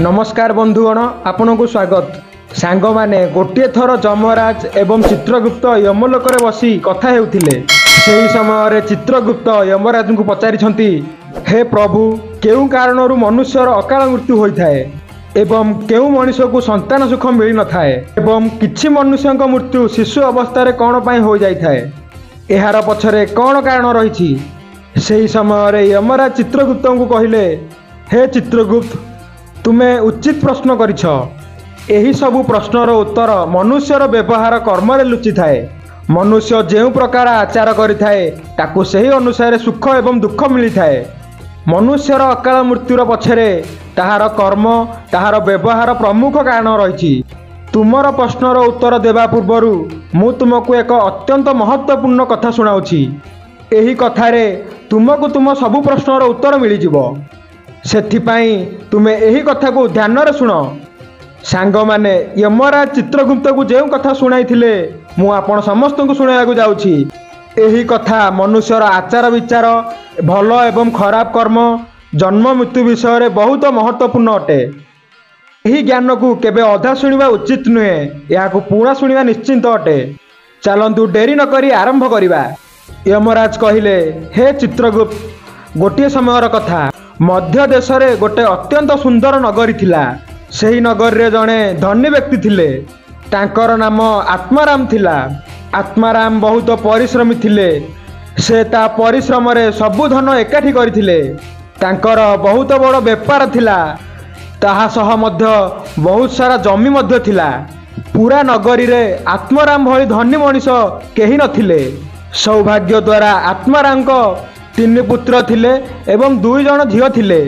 नमस्कार बंधुगण आपण को स्वागत। सांग माने गोटे थर जमराज एवं चित्रगुप्त यमलोक बसी कथा हेउथिले। सेही समय रे चित्रगुप्त यमराज को पचारिछंती, हे प्रभु, केउ कारणरू मनुष्यर अकाल मृत्यु होइथाए एवं केउ मनुष्य को संतान सुख मिल न थाए एवं किछि मनुष्य मृत्यु शिशु अवस्था कौन पाई हो जाइथाए, एहार पछरे कौन कारण रही। सेही समय रे यमराज चित्रगुप्त को कहिले, हे चित्रगुप्त, तुम्हें उचित प्रश्न करिछ। एही सबु प्रश्नर उत्तर मनुष्यर व्यवहार कर्म रे लुचि थाए। मनुष्य जेउ प्रकार आचार करिथाए ताकू सही अनुसार सुख एवं दुख मिली थाए। मनुष्यर अकाल मृत्युर पछरे ताहार कर्म ताहार व्यवहार प्रमुख कारण रही। तुमर प्रश्नर उत्तर देवा पूर्वरु मु तुमको एक अत्यंत महत्वपूर्ण कथा सुनाउछि। एही कथारे तुमको तुम सबु प्रश्नर उत्तर मिली जिवो। सेथिपाई तुमे एही कथा को ध्यान रे सुनो। सांग माने यमराज चित्रगुप्त को जेउ कथा सुनाइथिले मु आपण समस्त को सुनाइବାକୁ जाउछि। एही कथा मनुष्यर आचार विचार, भल एवं खराब कर्म, जन्म मृत्यु विषय रे बहुत महत्वपूर्ण अटे। एही ज्ञान को केबे अधा सुनिबा उचित नुहे, याको पूरा सुनिबा निश्चिंत अटे। चलंतु डेरी न करी आरंभ करिबा। यमराज कहिले, हे चित्रगुप्त, गोटे समयर कथा मध्य देश रे गोटे अत्यंत सुंदर नगरी थिला। सेही नगर रे जणे धनी व्यक्ति थिले। तांकर नाम आत्माराम थिला। आत्माराम बहुत परिश्रमी थिले। से ता परिश्रम रे सबु धन एकाठी करिथिले। तांकर बहुत बड़ व्यापार थिला। ताहा सह मध्य बहुत सारा जमी मध्य थिला। पूरा नगरी रे आत्माराम भली धनी मनीष केही नथिले। सौभाग्य द्वारा आत्माराम को 3 पुत्र थिले एवं 2 जन झियो थिले।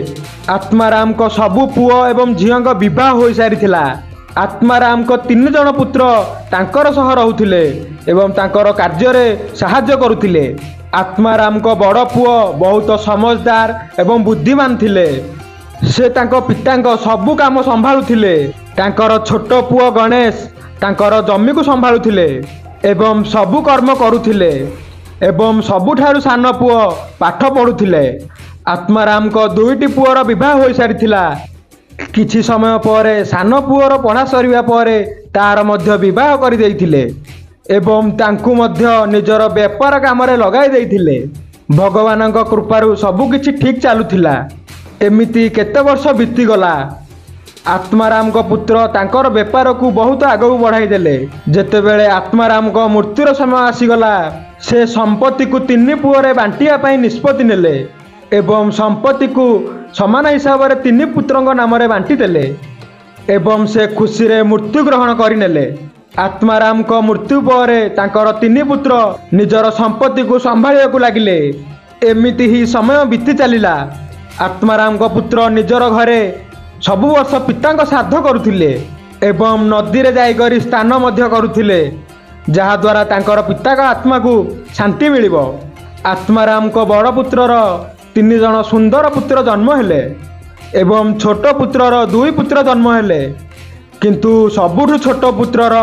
आत्माराम को सबु पुओ एवं झियो को विवाह हो सारी थिला। आत्माराम को 3 जन पुत्र तांकर सह रहुथिले एवं तांकर कार्य रे सहाय्य करुथिले। आत्माराम को बड़ पुओ बहुत समझदार एवं बुद्धिमान थिले। से तांको पितांको सबु काम संभाळुथिले। तांकर छोट पुओ गणेश तांकर जमी को संभाळुथिले एवं सबु कर्म करुथिले एवं सबुठारु सान पुओ पाठ पढ़ुथिले। आत्माराम को 2टी पुओर विवाह हो सारिथिला। किछि समय परे सान पुओर पढ़ा सरिबा परे तार मध्य विवाह करि देइथिले एवं तांकु मध्य निजर व्यापार काम रे लगाई देइथिले। भगवानक कृपारु सबु किछि ठीक चालुथिला। एमिति केते वर्ष बीती गला। आत्माराम को पुत्र तांकर व्यापार को बहुत आगू बढ़ाई देले। जेतेबेले आत्माराम को मृत्युर समय आसीगला, से संपत्ति को 3 पुओरे बांटिया पाई निष्पत्ति नेले एवं संपत्ति को समान हिसाब रे 3 पुत्रंग नाम रे बांटी देले एवं से खुशी रे मृत्यु ग्रहण करिनेले। आत्माराम को मृत्यु परे तांकर 3 पुत्र निजर संपत्ति को संभाळिया को लागिले। एमिति ही समय बीती चलिला। आत्माराम को पुत्र निजर घरे सबु वर्ष पितांक श्राद्ध करुथिले एवं नदी रे जाई करी स्नान मध्य करुथिले, जहा द्वारा तांकर पिता का आत्मा को शांति मिलिबो। आत्माराम को बड़ पुत्रर 3 जन सुंदर पुत्र जन्म हेले एवं छोट पुत्रर 2 पुत्र जन्म हेले, किंतु सबुठु छोट पुत्रर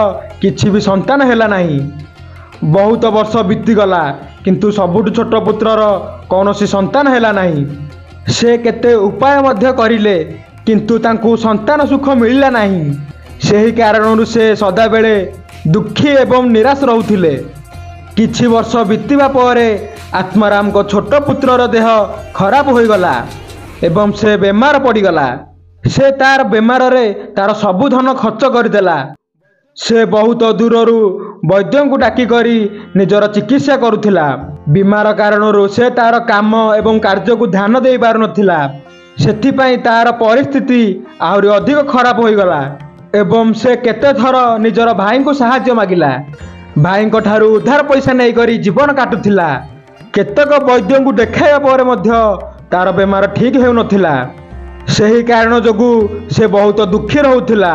किछि भी संतान हेला नाही। बहुत वर्ष बीती गला, किंतु सबुठु छोट पुत्रर कौनसी संतान हेला नाही। से केते उपाय मध्य करिले, किंतु तांकु संतान सुख मिलिला नाही। सेही कारणरू से सदा बेले दुखी एवं निराश रहुथिले। किछि वर्ष बीतिबा परे आत्माराम को छोट पुत्रर देह खराब हो गला एवं से बेमार पड़ीगला। से तार बेमार रे तार सबु धन खर्च करदेला। से बहुत दूररू वैद्य को डाकी करी निजर चिकित्सा करुथिला। बीमार कारणरू से तार काम एवं कार्य को ध्यान दे पारु नथिला। सेथिपाई तार परिस्थिति आहुरी अधिक खराब हो गला एवं से केते थर निजर भाई को सहायता मागिला। भाई को ठारू उधार पैसा नहीं करी जीवन काटुथिला। केतक वैद्य को देखाया पर मध्य तार बेमार ठीक हेउ नथिला। सेही कारण जोगु से बहुत दुखी रहुथिला।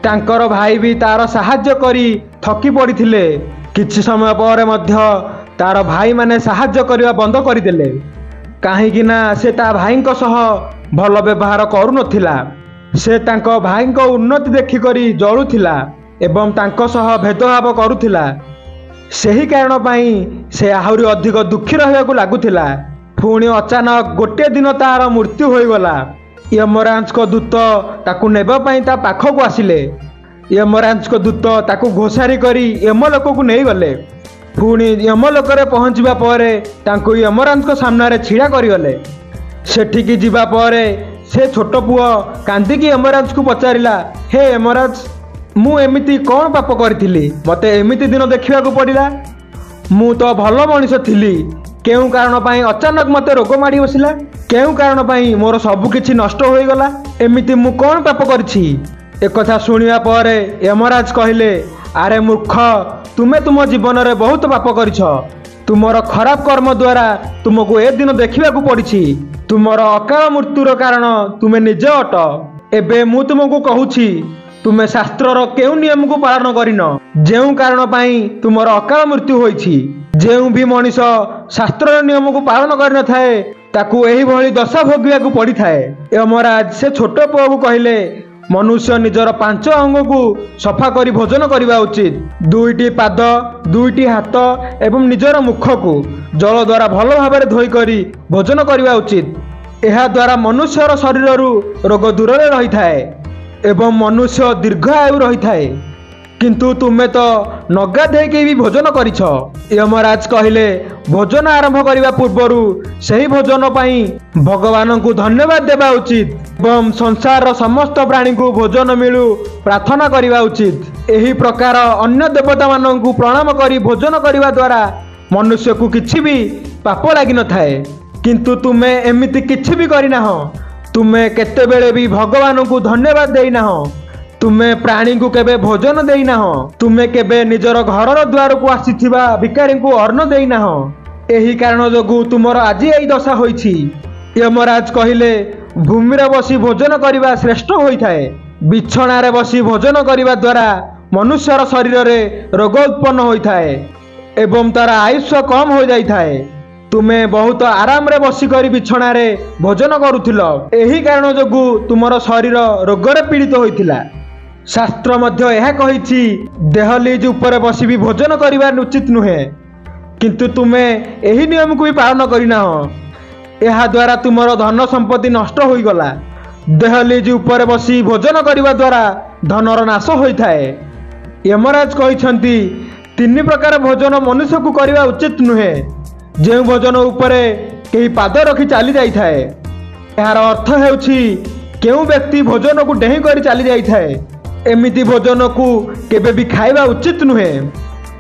तांकर भाई भी तार सहायता करी थकी पड़िथिले। किछि समय पर मध्य तार भाई माने सहायता करिवा बंद करिदेले, काहेकि ना से ता भाई को सह भल व्यवहार करू नथिला। से तांको भाई को उन्नति देखि करी जळुथिला एवं तांको सह भेदभाव करुथिला। सेही कारण पाई से आहुरी अधिक दुखी रहिବାକୁ लागुथिला। पुणी अचानक गोटे दिन तार मृत्यु हो गला। यमराज दूत ताकू नेबा पई ता पाखक आसिले। यमराज दूत ताकू घोषारी करी यमलोक को नहीं गले। पुणी यमलोक रे पहुँचवा पर तांको यमराज सामने छिड़ा करगले। सेठिकी जीवा परे से छोट पुओ कांदिकी यमराज को पचारिला, हे यमराज, मु एमिति कौन पाप करी मते एमिति दिन देखा पड़ा? मु तो भल मनीष थी, केउ कारण पाई अचानक मते रोग माड़ी बसिला? केउ कारण पाई मोर सबकिछि नष्ट हो गला? एमिति मु कौन पाप करिछि? एक कथा सुनिया परे यमराज कहले, अरे मूर्ख, तुमे तुम जीवन रे बहुत पाप करिछ। तुमर खराब कर्म द्वारा तुमको ए दिन देखा पड़ी। तुमर अकाल मृत्युर कारण तुमे निजे अट। एबे मु तुमको कहूछि, तुमे शास्त्रर केउ नियम को पालन करिन, जेउ कारण पाई तुमर अकाल मृत्यु होइछि। जेउ भी मनीष शास्त्रर नियम को पालन कर न थाए ताकू एही भली दशा भोगिया को पड़ी थाए। यमराज से छोट पुओ को कहले, मनुष्य निजर 5 अंग को सफा करी भोजन करवा उचित। 2टी पाद, 2टी हाथ एवं निजर मुख को जल द्वारा भल भाव धोई करी भोजन करवा उचित। यह द्वारा मनुष्यर शरीर रोग दूर रही थाए एवं मनुष्य दीर्घ आयु रही थाए। किंतु तुमे तो नगाधे भी भोजन करिछ। यमराज कहले, भोजन आरंभ करने पूर्वर सही भोजन पाई भगवान को धन्यवाद देवा उचित एवं संसार समस्त प्राणी को भोजन मिलू प्रार्थना करवा उचित। एही प्रकार अन्य देवता मान को प्रणाम करी भोजन करने द्वारा मनुष्य को किछि भी पाप लगी न थाए। किंतु तुमे एमिति किछि भी करिना हो। तुमे केतेबेले भी भगवान को धन्यवाद देना हो। तुमे प्राणी को केबे भोजन देना हो। तुमे केबे निजर घरर द्वार को आसीथिबा भिखारी को अन्न देना हो। एही कारण जोगु तुमर आज एई दशा होइछि। यमराज कहले, भूमि रे बसी भोजन करिबा श्रेष्ठ होइथाए। बिछणा रे बसी भोजन करिबा द्वारा मनुष्यर शरीर रे रोग उत्पन्न होइथाए एवं तार आयुष्य कम हो जाइथाए। तुमे बहुत आराम रे बसी करी बिछणा रे भोजन करुथिलो। एही कारण जोगु तुमर शरीर रोग रे पीड़ित होइथिला। शास्त्र मध्य यह कहिछि, देह लीज ऊपर बसी भी भोजन करिबा उचित नुहे। किंतु तुमे एही नियम को भी पालन करिना हो। यह द्वारा तुमर धन संपत्ति नष्ट होई गला। देह लीज ऊपर बसी भोजन करिबा द्वारा धनर नाश होइथाए। यमराज कहिछंती, 3 प्रकार भोजन मनुष्य को करिबा उचित नुहे। जे भोजन उपरे कहीं पाद रखी चली जाए, यार अर्थ हेउछि केउ व्यक्ति भोजन को डेही कर चली जाए, एमिति भोजन को केबे भी खाइबा उचित नुहे।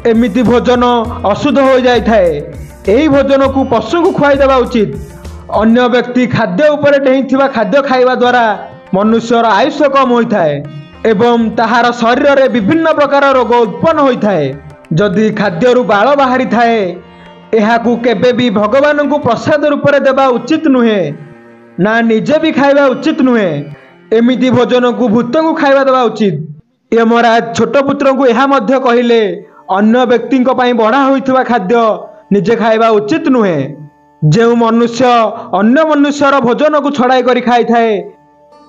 एमिति भोजन अशुद्ध हो जाए। एही भोजन को पशु को खुआई देवा उचित। अन्य व्यक्ति खाद्य उपरे डेही थिबा खाद्य खाइबा द्वारा मनुष्यर आयुष्य कम होइथाए एवं ताहार शरीर रे विभिन्न प्रकार रोग उत्पन्न होइथाए। जदि खाद्यरु बाल बाहरी थाए, एहाकू केबे भी भगवान को प्रसाद रूप में देवा उचित नुहे, ना निजे भी खाइबा उचित नुहे। एमिति भोजन को भूत को खाइबा देवा उचित। यमराज छोट पुत्र को यह मध्य कहले, अन्य व्यक्ति बढ़ा होइथिबा खाद्य निजे खाइबा उचित नुहे। जो मनुष्य अन्य मनुष्यर भोजन को छड़ाई करी खाई थाए,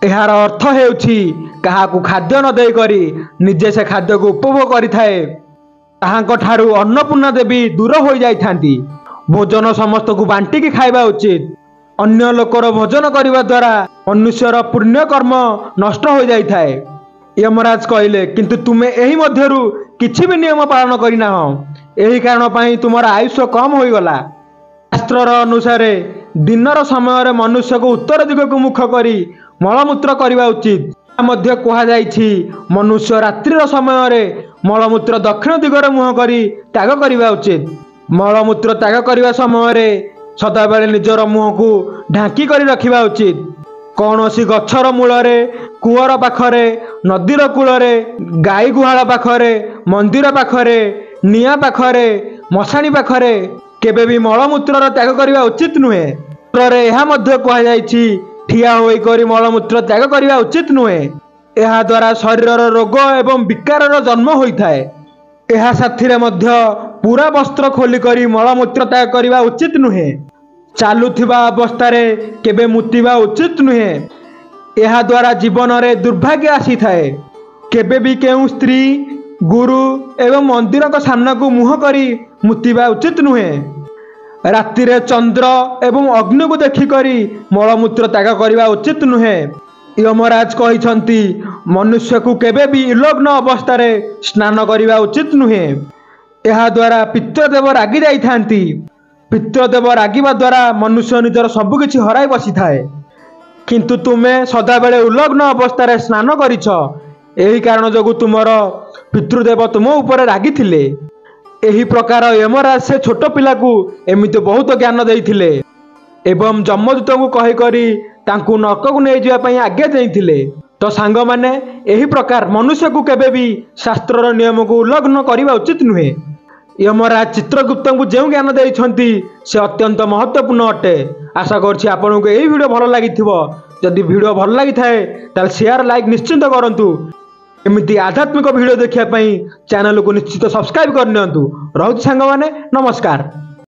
यार अर्थ हेउछि काहाकू खाद्य न देई करी निजे से खाद्य को उपभोग करि थाए। ताहांको ठारू अन्नपूर्णा देवी दूर हो जाइथांती। भोजन समस्त को बांटिकी खाइबा उचित। अन्य लोकर भोजन करिबा द्वारा मनुष्यर पुण्य कर्म नष्ट हो जाइथाए। यमराज कहले, किंतु तुमे एही मध्यरु किछि भी नियम पालन करिना हो। एही कारण पई तुमर आयुष्य कम होई गला। शास्त्रर अनुसार दिनर समय मनुष्य को उत्तर दिग को मुख करी मलमूत्र करिबा उचित। मध्य कहा जाइछि मनुष्य रात्रिर समय मलमूत्र दक्षिण दिगरे मुह करी त्याग करिबा उचित। मलमूत्र त्याग करिबा समय सदाबेले निजर मुह को ढांकी करी रखिबा उचित। कौनसी गछर मूलरे, कुआर पाखरे, नदीर कूलरे, गाई गुहाल पाखरे, मंदिर पाखरे, निया पाखरे, मशाणी पाखरे केबे भी मलमूत्र त्याग करिबा उचित नुहे। यह मध्य कहा जाइछि ठिया होई करी मलमूत्र त्याग करिबा उचित नुहे। यह द्वारा शरीर रोग एवं विकार जन्म होइथाए। यह साथी मध्य पूरा वस्त्र खोली करी मलमूत्र त्याग करिबा उचित नुहे। चालुथिबा अवस्थारे केबे मुतिबा उचित नुहे। यह द्वारा जीवन रे दुर्भाग्य आसी थाए। केबे भी केउ स्त्री, गुरु एवं मंदिर को सामना को मुह करी मुतिबा उचित नुहे। ରାତିରେ ଚନ୍ଦ୍ର ଏବଂ ଅଗ୍ନିକୁ ଦେଖିକରି ମଳମୂତ୍ର ତ୍ୟାଗ କରିବା ଉଚିତ ନୁହେଁ। ଯମରାଜ କହିଛନ୍ତି ମନୁଷ୍ୟକୁ କେବେ ବି ଉଲଗ୍ନ ଅବସ୍ଥାରେ ସ୍ନାନ କରିବା ଉଚିତ ନୁହେଁ। ଏହାଦ୍ୱାରା ପିତୃଦେବ ରାଗି ଯାଇଥାନ୍ତି। ପିତୃଦେବ ରାଗିବା ଦ୍ୱାରା ମନୁଷ୍ୟ ନିଜର ସବୁକିଛି ହରାଇ ବସିଥାଏ। କିନ୍ତୁ ତୁମେ ସଦାବେଳେ ଉଲଗ୍ନ ଅବସ୍ଥାରେ ସ୍ନାନ କରିଛ, ଏହି କାରଣ ଯୋଗୁଁ ତୁମର ପିତୃଦେବ ତୁମ ଉପରେ ରାଗିଥିଲେ। ଏହି ପ୍ରକାର ଯମରାଜ ସେ ଛୋଟ ପିଲାକୁ ଏମିତି ବହୁତ ଜ୍ଞାନ ଦେଇଥିଲେ ଏବଂ ଯମଦୂତଙ୍କୁ କହିକରି ତାଙ୍କୁ ନରକକୁ ନେଇଯିବା ପାଇଁ ଆଜ୍ଞା ଦେଇଥିଲେ। ତ ସାଙ୍ଗମାନେ, ଏହି ପ୍ରକାର ମନୁଷ୍ୟକୁ କେବେ ବି ଶାସ୍ତ୍ରର ନିୟମକୁ ଉଲ୍ଲଂଘନ କରିବା ଉଚିତ ନୁହେଁ। ଯମରାଜ ଚିତ୍ରଗୁପ୍ତଙ୍କୁ ଯେଉଁ ଜ୍ଞାନ ଦେଇଛନ୍ତି ସେ ଅତ୍ୟନ୍ତ ମହତ୍ତ୍ୱପୂର୍ଣ୍ଣ ଅଟେ। ଆଶା କରୁଛି ଆପଣଙ୍କୁ ଏହି ଭିଡ଼ିଓ ଭଲ ଲାଗିଥିବ। ଯଦି ଭିଡ଼ିଓ ଭଲ ଲାଗିଥାଏ ତାହେଲେ ସେୟାର ଲାଇକ୍ ନିଶ୍ଚିନ୍ତ କରନ୍ତୁ। ଏମିତି ଆଧ୍ୟାତ୍ମିକ ଭିଡ଼ିଓ ଦେଖିବା ପାଇଁ ଚ୍ୟାନେଲକୁ ନିଶ୍ଚିତ ସବସ୍କ୍ରାଇବ୍ କରିନିଅନ୍ତୁ। ରହୁଛି ସାଙ୍ଗମାନେ, ନମସ୍କାର।